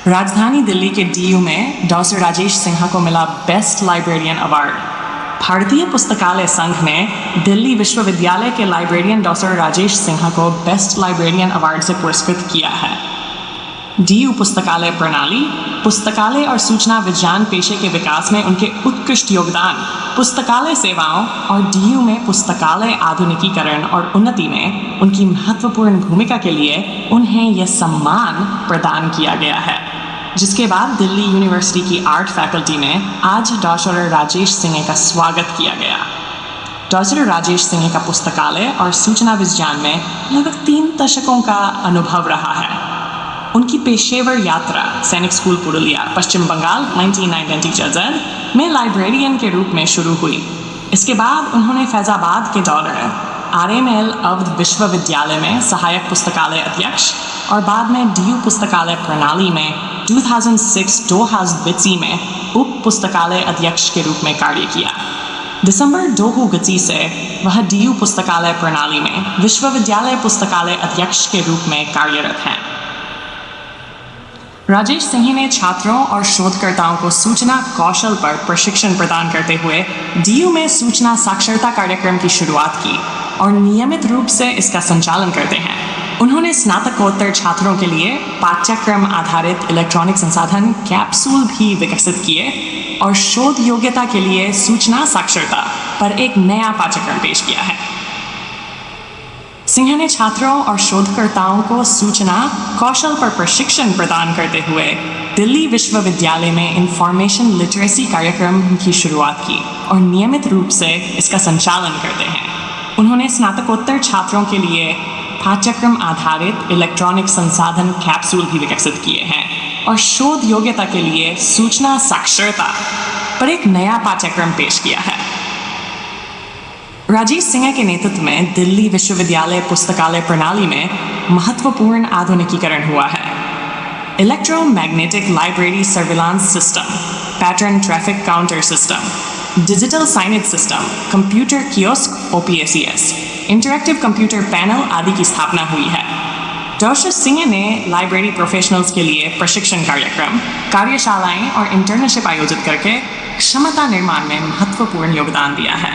राजधानी दिल्ली के डीयू में डॉक्टर राजेश सिन्हा को मिला बेस्ट लाइब्रेरियन अवार्ड। भारतीय पुस्तकालय संघ ने दिल्ली विश्वविद्यालय के लाइब्रेरियन डॉक्टर राजेश सिन्हा को बेस्ट लाइब्रेरियन अवार्ड से पुरस्कृत किया है। डीयू पुस्तकालय प्रणाली, पुस्तकालय और सूचना विज्ञान पेशे के विकास में उनके उत्कृष्ट योगदान, पुस्तकालय सेवाओं और डीयू में पुस्तकालय आधुनिकीकरण और उन्नति में उनकी महत्वपूर्ण भूमिका के लिए उन्हें यह सम्मान प्रदान किया गया है। जिसके बाद दिल्ली यूनिवर्सिटी की आर्ट फैकल्टी में आज डॉक्टर राजेश सिन्हा का स्वागत किया गया। डॉक्टर राजेश सिन्हा का पुस्तकालय और सूचना विज्ञान में लगभग 3 दशकों का अनुभव रहा है। उनकी पेशेवर यात्रा सैनिक स्कूल पुरुलिया, पश्चिम बंगाल 1990 में लाइब्रेरियन के रूप में शुरू हुई। इसके बाद उन्होंने फैजाबाद के दौरे RML अवध विश्वविद्यालय में सहायक पुस्तकालय अध्यक्ष और बाद में डीयू पुस्तकालय प्रणाली में 2006-2000 में उप पुस्तकालय अध्यक्ष के रूप में कार्य किया। दिसंबर 2000 से वह डीयू पुस्तकालय प्रणाली में विश्वविद्यालय पुस्तकालय अध्यक्ष के रूप में कार्यरत हैं। राजेश सिन्हा ने छात्रों और शोधकर्ताओं को सूचना कौशल पर प्रशिक्षण प्रदान करते हुए डीयू में सूचना साक्षरता कार्यक्रम की शुरुआत की और नियमित रूप से इसका संचालन करते हैं। उन्होंने स्नातकोत्तर छात्रों के लिए पाठ्यक्रम आधारित इलेक्ट्रॉनिक संसाधन कैप्सूल भी विकसित किए और शोध योग्यता के लिए सूचना साक्षरता पर एक नया पाठ्यक्रम पेश किया है। सिन्हा ने छात्रों और शोधकर्ताओं को सूचना कौशल पर प्रशिक्षण प्रदान करते हुए दिल्ली विश्वविद्यालय में इंफॉर्मेशन लिटरेसी कार्यक्रम की शुरुआत की और नियमित रूप से इसका संचालन करते हैं। उन्होंने स्नातकोत्तर छात्रों के लिए पाठ्यक्रम आधारित इलेक्ट्रॉनिक संसाधन कैप्सूल भी विकसित किए हैं और शोध योग्यता के लिए सूचना साक्षरता पर एक नया पाठ्यक्रम पेश किया है। राजेश सिन्हा के नेतृत्व में दिल्ली विश्वविद्यालय पुस्तकालय प्रणाली में महत्वपूर्ण आधुनिकीकरण हुआ है। Electromagnetic library surveillance system, pattern traffic counter system, digital signage system, computer kiosk OPSES, interactive computer panel आदि की स्थापना हुई है। डॉक्टर सिन्हा ने लाइब्रेरी प्रोफेशनल्स के लिए प्रशिक्षण कार्यक्रम, कार्यशालाएं और इंटर्नशिप आयोजित करके क्षमता निर्माण में महत्वपूर्ण योगदान दिया है।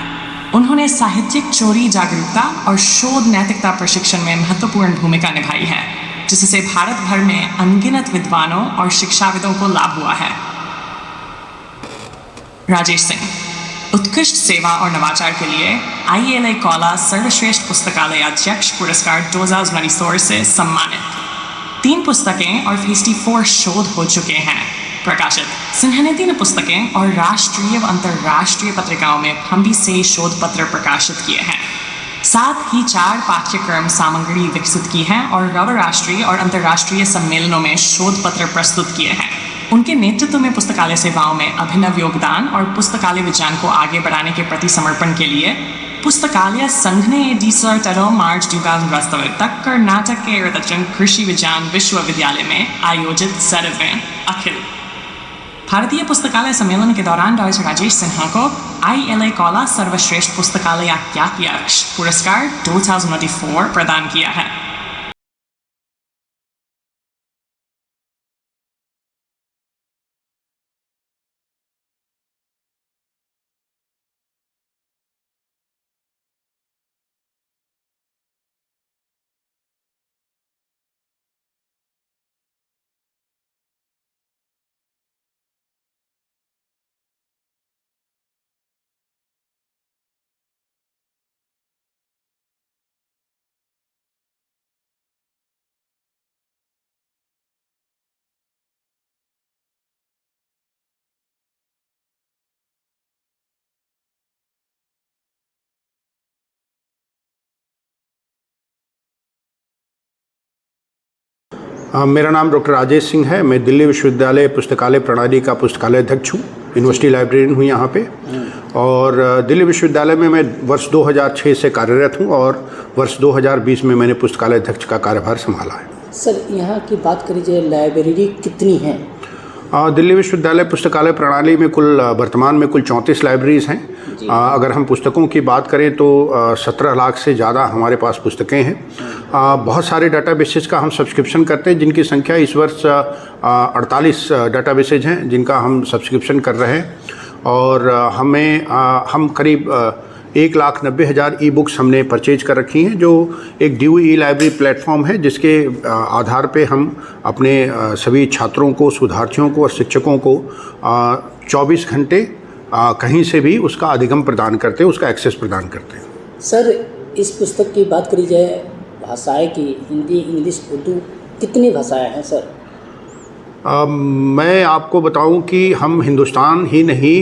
उन्होंने साहित्यिक चोरी जागरूकता और शोध नैतिकता प्रशिक्षण में महत्वपूर्ण भूमिका निभाई है, जिससे भारत भर में अनगिनत विद्वानों और शिक्षाविदों को लाभ हुआ है। राजेश सिंह उत्कृष्ट सेवा और नवाचार के लिए ILA कौला सर्वश्रेष्ठ पुस्तकालय अध्यक्ष पुरस्कार 2024 से सम्मानित। 3 पुस्तकें और 54 शोध हो चुके हैं प्रकाशित। सिन्हा ने 3 पुस्तकें और राष्ट्रीय व अंतर्राष्ट्रीय पत्रिकाओं में फंबी से शोध पत्र प्रकाशित किए हैं। साथ ही 4 पाठ्यक्रम सामग्री विकसित की है और राष्ट्रीय और अंतर्राष्ट्रीय सम्मेलनों में शोध पत्र प्रस्तुत किए हैं। उनके नेतृत्व में पुस्तकालय सेवाओं में अभिनव योगदान और पुस्तकालय विज्ञान को आगे बढ़ाने के प्रति समर्पण के लिए पुस्तकालय संघ ने मार्च 2022 तक कर्नाटक के रतचंद कृषि विज्ञान विश्वविद्यालय में आयोजित 7वें अखिल भारतीय पुस्तकालय सम्मेलन के दौरान डॉक्टर राजेश सिन्हा को ILA कौला सर्वश्रेष्ठ पुस्तकालय अध्यक्ष पुरस्कार 2024 प्रदान किया है। मेरा नाम डॉक्टर राजेश सिंह है। मैं दिल्ली विश्वविद्यालय पुस्तकालय प्रणाली का पुस्तकालय अध्यक्ष हूँ। यूनिवर्सिटी लाइब्रेरियन हूँ यहाँ पे। और दिल्ली विश्वविद्यालय में मैं वर्ष 2006 से कार्यरत हूँ और वर्ष 2020 में मैंने पुस्तकालय अध्यक्ष का कार्यभार संभाला है। सर, यहाँ की बात करी जाए, लाइब्रेरी कितनी हैं? दिल्ली विश्वविद्यालय पुस्तकालय प्रणाली में कुल वर्तमान में कुल 34 लाइब्रेरीज़ हैं अगर हम पुस्तकों की बात करें तो 17 लाख से ज़्यादा हमारे पास पुस्तकें हैं। बहुत सारे डाटाबेसेस का हम सब्सक्रिप्शन करते हैं, जिनकी संख्या इस वर्ष 48 डाटाबेसेज हैं जिनका हम सब्सक्रिप्शन कर रहे हैं। और हम करीब 1,90,000 ई बुक्स हमने परचेज कर रखी हैं, जो एक ड्यू ई लाइब्रेरी प्लेटफॉर्म है, जिसके आधार पे हम अपने सभी छात्रों को, शोधार्थियों को और शिक्षकों को 24 घंटे कहीं से भी उसका अधिगम प्रदान करते हैं, उसका एक्सेस प्रदान करते हैं। सर, इस पुस्तक की बात करी जाए भाषाएं की, हिंदी, इंग्लिश, उर्दू, कितनी भाषाएं हैं सर? मैं आपको बताऊं कि हम हिंदुस्तान ही नहीं,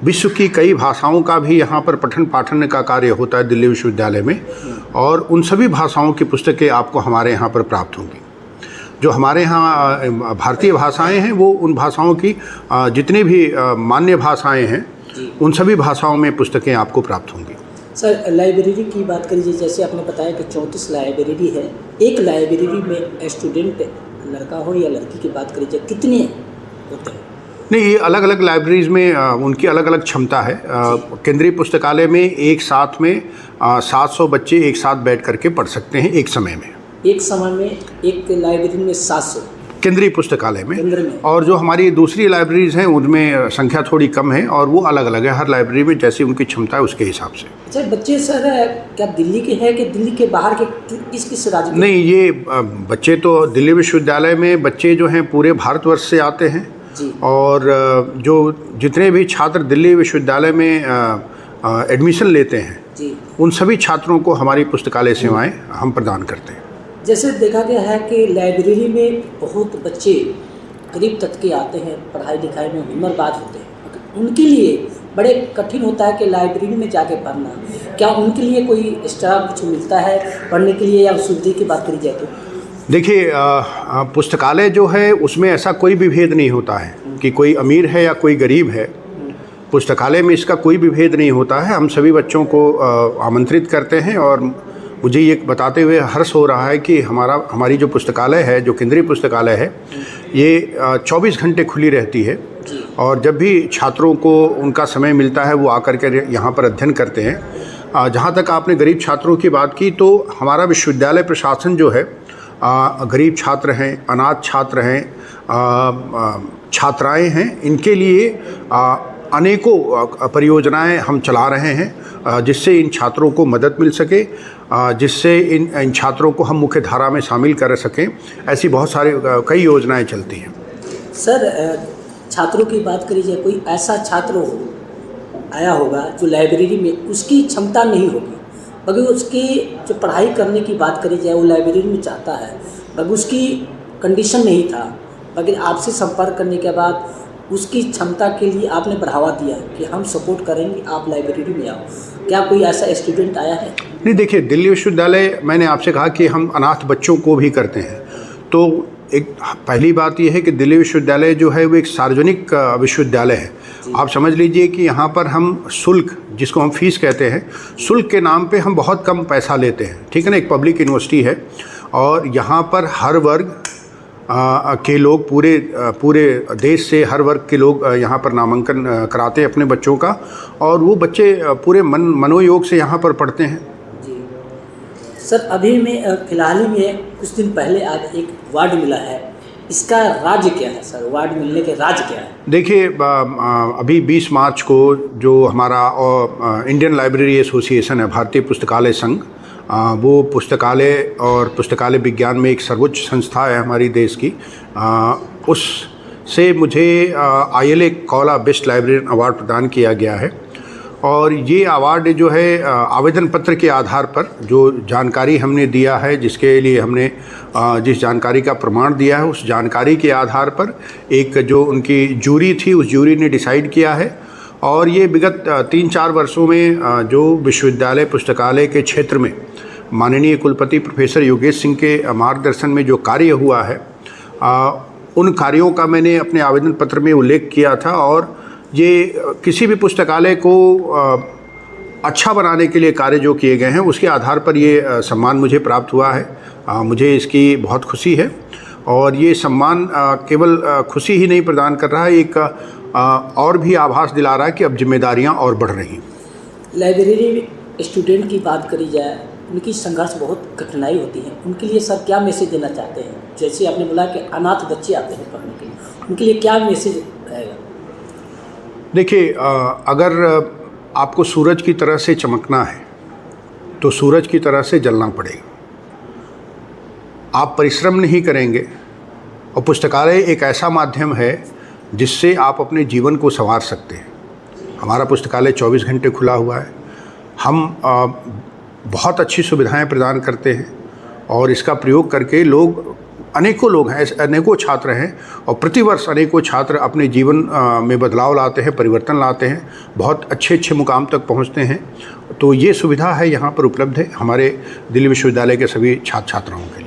विश्व की कई भाषाओं का भी यहाँ पर पठन पाठन का कार्य होता है दिल्ली विश्वविद्यालय में, और उन सभी भाषाओं की पुस्तकें आपको हमारे यहाँ पर प्राप्त होंगी। जो हमारे यहाँ भारतीय भाषाएं हैं, वो उन भाषाओं की जितनी भी मान्य भाषाएं हैं, उन सभी भाषाओं में पुस्तकें आपको प्राप्त होंगी। सर, लाइब्रेरी की बात करिए, जैसे आपने बताया कि 34 लाइब्रेरी है। एक लाइब्रेरी में स्टूडेंट, लड़का हो या लड़की की बात करी जाए, कितने होते हैं? नहीं, ये अलग अलग लाइब्रेरीज में उनकी अलग अलग क्षमता है। केंद्रीय पुस्तकालय में एक साथ में 700 बच्चे एक साथ बैठ करके पढ़ सकते हैं एक समय में। एक समय में एक लाइब्रेरी में 700 केंद्रीय पुस्तकालय में। और जो हमारी दूसरी लाइब्रेरीज हैं उनमें संख्या थोड़ी कम है, और वो अलग अलग है, हर लाइब्रेरी में जैसी उनकी क्षमता है उसके हिसाब से। अच्छा, बच्चे सर क्या दिल्ली के हैं कि दिल्ली के बाहर के, किस राज्य के? नहीं, ये बच्चे तो दिल्ली विश्वविद्यालय में बच्चे जो हैं पूरे भारतवर्ष से आते हैं जी। और जो जितने भी छात्र दिल्ली विश्वविद्यालय में एडमिशन लेते हैं जी, उन सभी छात्रों को हमारी पुस्तकालय सेवाएं हम प्रदान करते हैं। जैसे देखा गया है कि लाइब्रेरी में बहुत बच्चे गरीब तक के आते हैं, पढ़ाई लिखाई में हुनरबाज होते हैं, उनके लिए बड़े कठिन होता है कि लाइब्रेरी में जाके पढ़ना। क्या उनके लिए कोई एक्स्ट्रा कुछ मिलता है पढ़ने के लिए, या सुविधा की बात करी जाए तो? देखिए, पुस्तकालय जो है उसमें ऐसा कोई भी भेद नहीं होता है कि कोई अमीर है या कोई गरीब है। पुस्तकालय में इसका कोई भी भेद नहीं होता है। हम सभी बच्चों को आमंत्रित करते हैं, और मुझे ये बताते हुए हर्ष हो रहा है कि हमारी जो पुस्तकालय है, जो केंद्रीय पुस्तकालय है, ये 24 घंटे खुली रहती है। और जब भी छात्रों को उनका समय मिलता है वो आकर के यहाँ पर अध्ययन करते हैं। जहाँ तक आपने गरीब छात्रों की बात की, तो हमारा विश्वविद्यालय प्रशासन जो है, गरीब छात्र हैं, अनाथ छात्र हैं, छात्राएं हैं, इनके लिए अनेकों परियोजनाएं हम चला रहे हैं, जिससे इन छात्रों को मदद मिल सके, जिससे इन छात्रों को हम मुख्य धारा में शामिल कर सकें। ऐसी बहुत सारी कई योजनाएं चलती हैं। सर, छात्रों की बात करी जाए, कोई ऐसा छात्र आया होगा जो लाइब्रेरी में उसकी क्षमता नहीं होगी, मगर उसकी जो पढ़ाई करने की बात करी जाए वो लाइब्रेरी में चाहता है, मगर उसकी कंडीशन नहीं था, मगर आपसे संपर्क करने के बाद उसकी क्षमता के लिए आपने बढ़ावा दिया कि हम सपोर्ट करेंगे, आप लाइब्रेरी में आओ। क्या कोई ऐसा स्टूडेंट आया है? नहीं, देखिए, दिल्ली विश्वविद्यालय, मैंने आपसे कहा कि हम अनाथ बच्चों को भी करते हैं। तो एक पहली बात यह है कि दिल्ली विश्वविद्यालय जो है वो एक सार्वजनिक विश्वविद्यालय है। आप समझ लीजिए कि यहाँ पर हम शुल्क, जिसको हम फीस कहते हैं, शुल्क के नाम पे हम बहुत कम पैसा लेते हैं, ठीक है ना। एक पब्लिक यूनिवर्सिटी है, और यहाँ पर हर वर्ग के लोग, पूरे देश से हर वर्ग के लोग यहाँ पर नामांकन कराते हैं अपने बच्चों का, और वो बच्चे पूरे मनोयोग से यहाँ पर पढ़ते हैं। जी सर, अभी में फिलहाल में कुछ दिन पहले आज एक अवार्ड मिला है, इसका राज क्या है सर? अवार्ड मिलने के राज क्या है? देखिए, अभी 20 मार्च को जो हमारा इंडियन लाइब्रेरी एसोसिएशन है, भारतीय पुस्तकालय संघ, वो पुस्तकालय और पुस्तकालय विज्ञान में एक सर्वोच्च संस्था है हमारी देश की, उससे मुझे ILA कौला बेस्ट लाइब्रेरियन अवार्ड प्रदान किया गया है। और ये अवार्ड जो है आवेदन पत्र के आधार पर जो जानकारी हमने दिया है, जिसके लिए हमने जिस जानकारी का प्रमाण दिया है, उस जानकारी के आधार पर एक जो उनकी जूरी थी, उस जूरी ने डिसाइड किया है। और ये विगत 3-4 वर्षों में जो विश्वविद्यालय पुस्तकालय के क्षेत्र में माननीय कुलपति प्रोफेसर योगेश सिंह के मार्गदर्शन में जो कार्य हुआ है, उन कार्यों का मैंने अपने आवेदन पत्र में उल्लेख किया था। और ये किसी भी पुस्तकालय को अच्छा बनाने के लिए कार्य जो किए गए हैं, उसके आधार पर ये सम्मान मुझे प्राप्त हुआ है। मुझे इसकी बहुत खुशी है। और ये सम्मान केवल खुशी ही नहीं प्रदान कर रहा है, एक और भी आभास दिला रहा है कि अब जिम्मेदारियां और बढ़ रही। लाइब्रेरी स्टूडेंट की बात करी जाए, उनकी संघर्ष बहुत कठिनाई होती है, उनके लिए सर क्या मैसेज देना चाहते हैं? जैसे आपने बोला कि अनाथ बच्चे आते हैं पढ़ने के लिए, उनके लिए क्या मैसेज रहेगा? देखिए, अगर आपको सूरज की तरह से चमकना है तो सूरज की तरह से जलना पड़ेगा। आप परिश्रम नहीं करेंगे, और पुस्तकालय एक ऐसा माध्यम है जिससे आप अपने जीवन को संवार सकते हैं। हमारा पुस्तकालय 24 घंटे खुला हुआ है। हम बहुत अच्छी सुविधाएं प्रदान करते हैं और इसका प्रयोग करके अनेकों लोग हैं, अनेकों छात्र हैं, और प्रतिवर्ष अनेकों छात्र अपने जीवन में बदलाव लाते हैं, परिवर्तन लाते हैं, बहुत अच्छे अच्छे मुकाम तक पहुंचते हैं। तो ये सुविधा है यहाँ पर उपलब्ध है हमारे दिल्ली विश्वविद्यालय के सभी छात्र छात्राओं के लिए।